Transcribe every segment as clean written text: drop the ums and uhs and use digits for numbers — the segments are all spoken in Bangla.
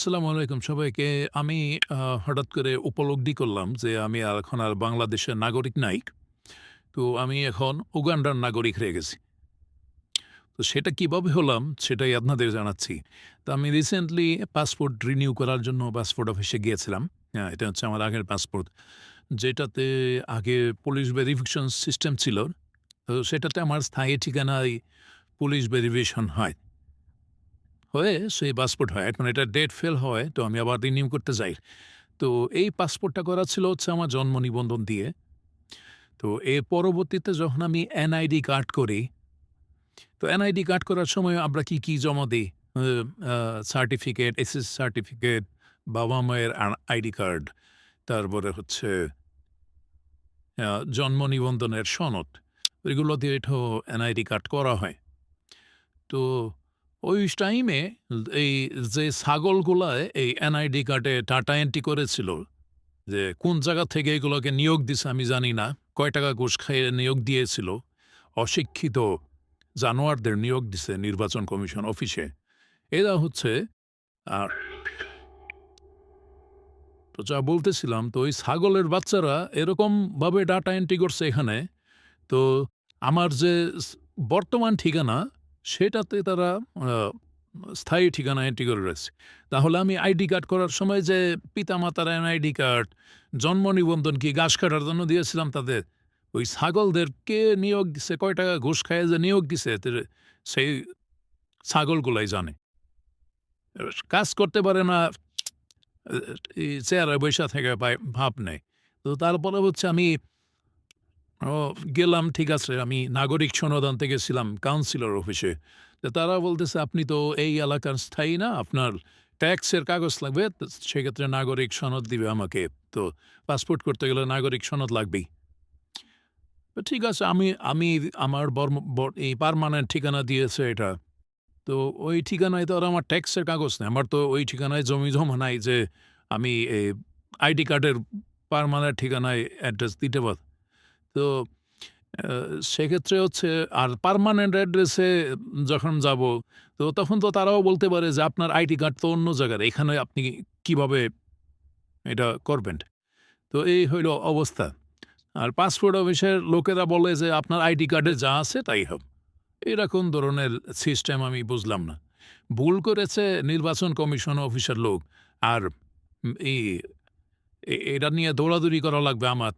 আসসালামু আলাইকুম সবাইকে। আমি হঠাৎ করে উপলব্ধি করলাম যে আমি এখন আর বাংলাদেশের নাগরিক নাই। তো আমি এখন উগান্ডার নাগরিক হয়ে গেছি। তো সেটা কিভাবে হলাম সেটাই আপনাদের জানাচ্ছি। তো আমি রিসেন্টলি পাসপোর্ট রিনিউ করার জন্য পাসপোর্ট অফিসে গিয়েছিলাম। এটা হচ্ছে আমার আগের পাসপোর্ট। যেটাতে আগে পুলিশ ভেরিফিকেশন সিস্টেম ছিল। তো সেটাতে আমার স্থায়ী ঠিকানায় পুলিশ ভেরিফিকেশন হয়। হয়ে সেই পাসপোর্ট হয়। এখন এটা ডেট ফেল হয় তো আমি আবার রিনিউ করতে যাই। তো এই পাসপোর্টটা করা ছিল হচ্ছে আমার জন্ম নিবন্ধন দিয়ে। তো এর পরবর্তীতে যখন আমি এনআইডি কার্ড করি, তো এনআইডি কার্ড করার সময় আমরা কি জমা দেই? আ আ সার্টিফিকেট, এসএসসি সার্টিফিকেট, বাবা-মায়ের আইডি কার্ড, তারপরে হচ্ছে আ জন্ম নিবন্ধনের সনদ। এগুলো দিয়ে এটাও এনআইডি কার্ড করা হয়। তো ওই টাইমে এই যে ছাগলগুলায় এই এনআইডি কার্ডে ডাটা এন্ট্রি করেছিল যে কোন জায়গা থেকে এগুলোকে নিয়োগ দিছে আমি জানি না। কয় টাকা ঘুষ খাইয়ে নিয়োগ দিয়েছিল। অশিক্ষিত জানোয়ারদের নিয়োগ দিছে নির্বাচন কমিশন অফিসে। এরা হচ্ছে আর তো যা বলতেছিলাম তো ওই ছাগলের বাচ্চারা এরকমভাবে ডাটা এন্ট্রি করছে এখানে। তো আমার যে বর্তমান ঠিকানা সেটাতে তারা আ স্থায়ী ঠিকানা এন্ট্রি করে রয়েছে। তাহলে আমি আইডি কার্ড করার সময় যে পিতামাতার এনআইডি কার্ড, জন্ম নিবন্ধন কি ঘাস কাটার জন্য দিয়েছিলাম তাদের, ওই ছাগলদের কে নিয়োগ দিছে, কয় টাকা ঘুষ খাইয়ে যে নিয়োগ দিছে সেই ছাগলগুলাই জানে। কাজ করতে পারে না, এ এই চেয়ারে বইসা থেকে ভাব নেয়। তো তারপরে হচ্ছে আমি ও গেলাম, ঠিক আছে। আমি নাগরিক সনদ আনতে গেছিলাম কাউন্সিলর অফিসে। তো তারা বলতেছে, "আপনি তো এই এলাকার স্থায়ী না, আপনার ট্যাক্সের কাগজ লাগবে। তো সেক্ষেত্রে নাগরিক সনদ দিবে আমাকে। তো পাসপোর্ট করতে গেলে নাগরিক সনদ লাগবেই।" তো ঠিক আছে, আমি আমি আমার এই পার্মানেন্ট ঠিকানা দিয়েছে এটা। তো ওই ঠিকানায় তো আর আমার ট্যাক্সের কাগজ নেই। আমার তো ওই ঠিকানায় জমি-জমা নাই যে আমি আইডি কার্ডের পার্মানেন্ট ঠিকানায় অ্যাড্রেস দিতে তো আ সেক্ষেত্রে হচ্ছে আর পার্মানেন্ট অ্যাড্রেসে যখন যাব, তো তখন তো তারাও বলতে পারে যে, "আপনার আইডি কার্ড তো অন্য জায়গার। এখানে আপনি কিভাবে এটা করবেন?" তো এই হইল অবস্থা। আর পাসপোর্ট অফিসের লোকেরা বলে যে, "আপনার আইডি কার্ডে যা আছে তাই হবে।" এরকম ধরনের সিস্টেম আমি বুঝলাম না। ভুল করেছে নির্বাচন কমিশন অফিসের লোক। আর এই এটা নিয়ে দৌড়াদৌড়ি করা লাগবে আমার।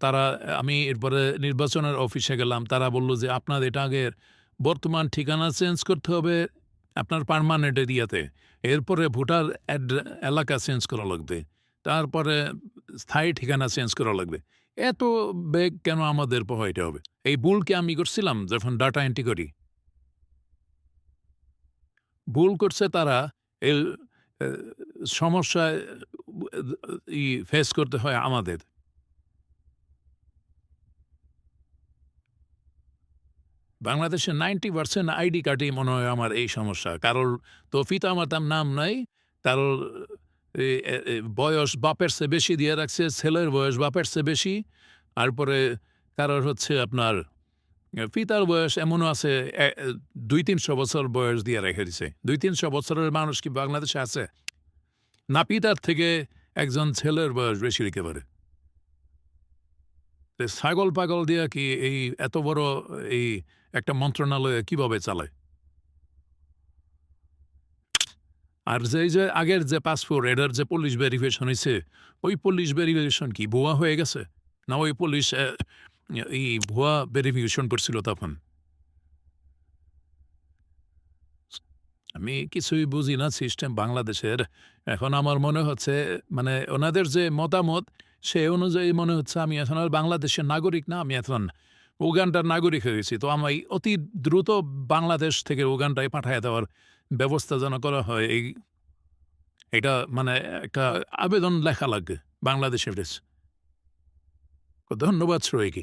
আমি এরপরে নির্বাচনের অফিসে গেলাম। তারা বলল যে, "আপনার এটা আগে বর্তমান ঠিকানা চেঞ্জ করতে হবে আপনার পার্মানেন্ট এরিয়াতে। এরপরে ভোটার এলাকা চেঞ্জ করা লাগবে। তারপরে স্থায়ী ঠিকানা চেঞ্জ করা লাগবে।" এত বেগ কেন আমাদের পোহাইতে হবে? এই ভুল কি আমি করছিলাম যখন ডাটা এন্ট্রি করি? ভুল করছে তারা। এ এ সমস্যায় ফেস করতে হয় আমাদের। বাংলাদেশের 90% আইডি কার্ডেই মনে হয় আমার এই সমস্যা। কারোর তো পিতা-মাতার নাম নাই। কারোর এ এ এ বয়স বাপের চেয়ে বেশি দিয়ে রাখছে, ছেলের বয়স বাপের চেয়ে বেশি। তারপরে কারোর হচ্ছে আপনার পিতার বয়স এমনও আছে, এ এ ২-৩০০ বছর বয়স দিয়ে রেখে দিছে। ২-৩০০ বছরের মানুষ কি বাংলাদেশে আছে? নাপিতার থেকে একজন ছেলের বয়স বেশি হইতে পারে। ছাগল-পাগল দিয়া কি এই এত বড় এই একটা মন্ত্রণালয় কিভাবে চালায়? আর যে আগের যে পাসপোর্ট এটার যে পুলিশ ভেরিফিকেশন হইছে, ওই পুলিশ ভেরিফিকেশন কি ভুয়া হয়ে গেছে? না ওই পুলিশ এই ভুয়া ভেরিফিকেশন করছিল তখন? আমি কিছুই বুঝি না সিস্টেম বাংলাদেশের। এখন আমার মনে হচ্ছে মানে ওনাদের যে মতামত, সে অনুযায়ী মনে হচ্ছে আমি এখন আর বাংলাদেশের নাগরিক না, আমি এখন উগান্ডার নাগরিক হয়ে গেছি। তো আমি অতি দ্রুত বাংলাদেশ থেকে উগান্ডায় পাঠাইয়া দেওয়ার ব্যবস্থা যেন করা হয়। এটা মানে একটা আবেদন লেখা লাগবে বাংলাদেশের কাছে। ধন্যবাদ সবাইকে।